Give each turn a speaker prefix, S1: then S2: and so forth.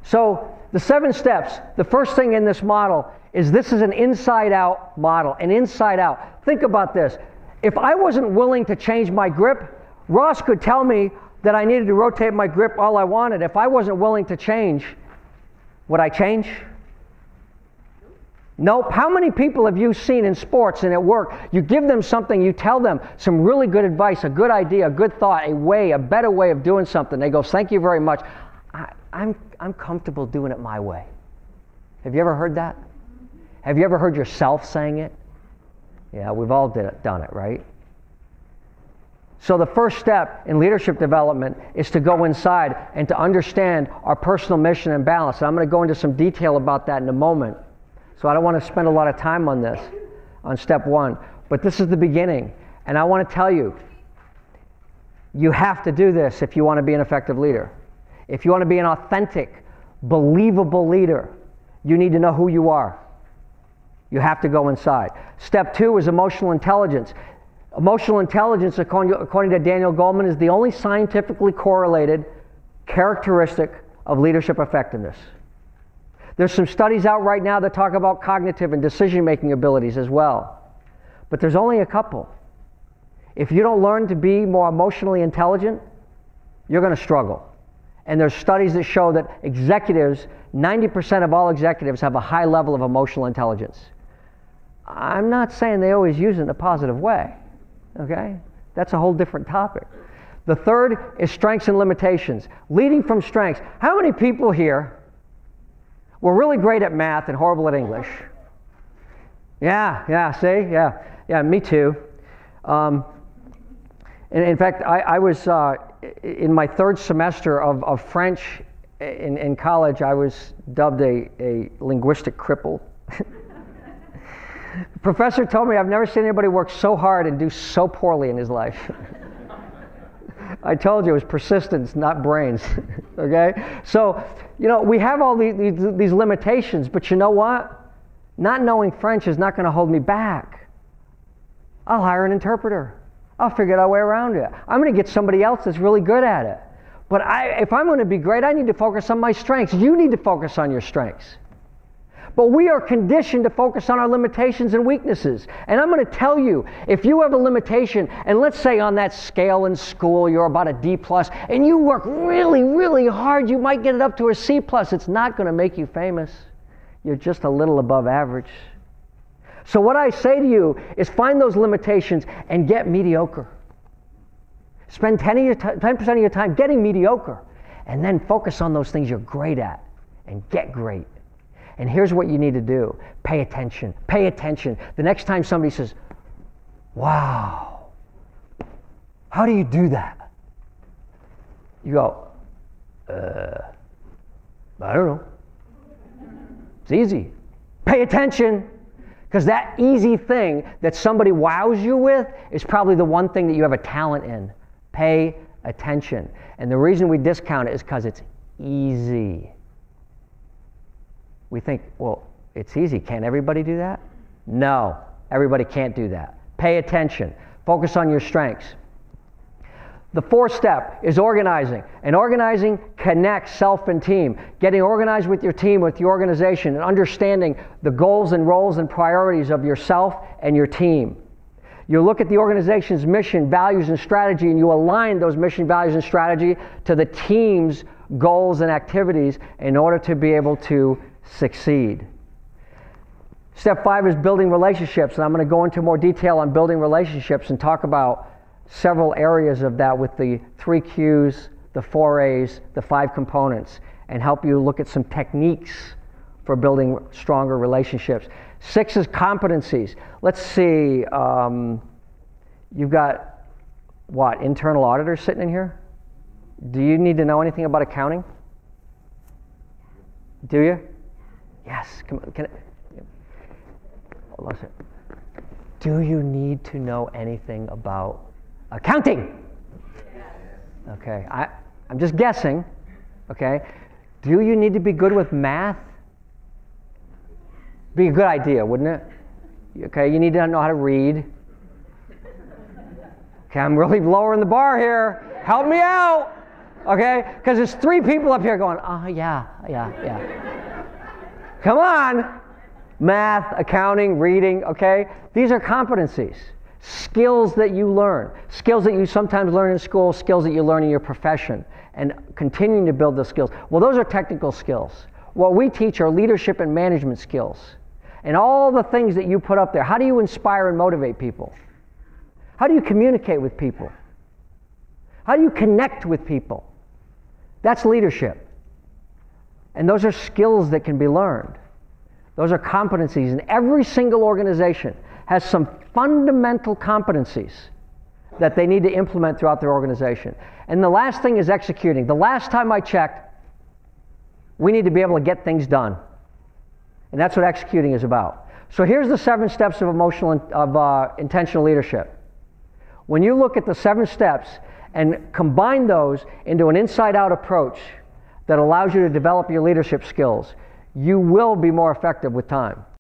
S1: So the 7 steps, the first thing in this model is this is an inside-out model, an inside-out. Think about this. If I wasn't willing to change my grip, Ross could tell me that I needed to rotate my grip all I wanted. If I wasn't willing to change, would I change? Nope. How many people have you seen in sports and at work? You give them something, you tell them some really good advice, a good idea, a good thought, a better way of doing something. They go, thank you very much. I'm comfortable doing it my way. Have you ever heard that? Have you ever heard yourself saying it? Yeah, we've all done it, right? So the first step in leadership development is to go inside and to understand our personal mission and balance. And I'm going to go into some detail about that in a moment. So I don't want to spend a lot of time on this, on step 1. But this is the beginning. And I want to tell you, you have to do this if you want to be an effective leader. If you want to be an authentic, believable leader, you need to know who you are. You have to go inside. Step 2 is emotional intelligence. Emotional intelligence, according to Daniel Goleman, is the only scientifically correlated characteristic of leadership effectiveness. There's some studies out right now that talk about cognitive and decision-making abilities as well. But there's only a couple. If you don't learn to be more emotionally intelligent, you're going to struggle. And there's studies that show that executives, 90% of all executives have a high level of emotional intelligence. I'm not saying they always use it in a positive way, okay? That's a whole different topic. The third is strengths and limitations. Leading from strengths. How many people here were really great at math and horrible at English? Yeah, see? Yeah, me too. And in fact, I was, in my 3rd semester of French in college, I was dubbed a linguistic cripple. The professor told me I've never seen anybody work so hard and do so poorly in his life. I told you it was persistence, not brains. Okay? So, we have all these limitations, but you know what? Not knowing French is not going to hold me back. I'll hire an interpreter. I'll figure out a way around it. I'm going to get somebody else that's really good at it. But if I'm going to be great, I need to focus on my strengths. You need to focus on your strengths. But we are conditioned to focus on our limitations and weaknesses. And I'm going to tell you, if you have a limitation, and let's say on that scale in school you're about a D+, and you work really, really hard, you might get it up to a C+. It's not going to make you famous. You're just a little above average. So what I say to you is find those limitations and get mediocre. Spend 10% of your time getting mediocre, and then focus on those things you're great at and get great. And here's what you need to do. Pay attention. Pay attention. The next time somebody says, wow, how do you do that? You go, I don't know. It's easy. Pay attention. Because that easy thing that somebody wows you with is probably the one thing that you have a talent in. Pay attention. And the reason we discount it is because it's easy. We think, well, it's easy. Can't everybody do that? No, everybody can't do that. Pay attention. Focus on your strengths. The 4th step is organizing. And organizing connects self and team. Getting organized with your team, with your organization, and understanding the goals and roles and priorities of yourself and your team. You look at the organization's mission, values, and strategy, and you align those mission, values, and strategy to the team's goals and activities in order to be able to succeed. Step 5 is building relationships, and I'm going to go into more detail on building relationships and talk about several areas of that with the 3 Qs, the 4 A's, the 5 components, and help you look at some techniques for building stronger relationships. 6 is competencies. Let's see, you've got, what, internal auditors sitting in here? Do you need to know anything about accounting? Do you? Yes. Come on. Hold on a second. Do you need to know anything about accounting? Okay. I'm just guessing. Okay. Do you need to be good with math? Be a good idea, wouldn't it? Okay. You need to know how to read. Okay. I'm really lowering the bar here. Help me out. Okay? Because there's 3 people up here going, oh, yeah. Come on. Math, accounting, reading, okay? These are competencies. Skills that you learn. Skills that you sometimes learn in school, skills that you learn in your profession, and continuing to build those skills. Well, those are technical skills. What we teach are leadership and management skills. And all the things that you put up there. How do you inspire and motivate people? How do you communicate with people? How do you connect with people? That's leadership. And those are skills that can be learned. Those are competencies. And every single organization has some fundamental competencies that they need to implement throughout their organization. And the last thing is executing. The last time I checked, we need to be able to get things done. And that's what executing is about. So here's the 7 steps of intentional leadership. When you look at the 7 steps and combine those into an inside-out approach that allows you to develop your leadership skills, you will be more effective with time.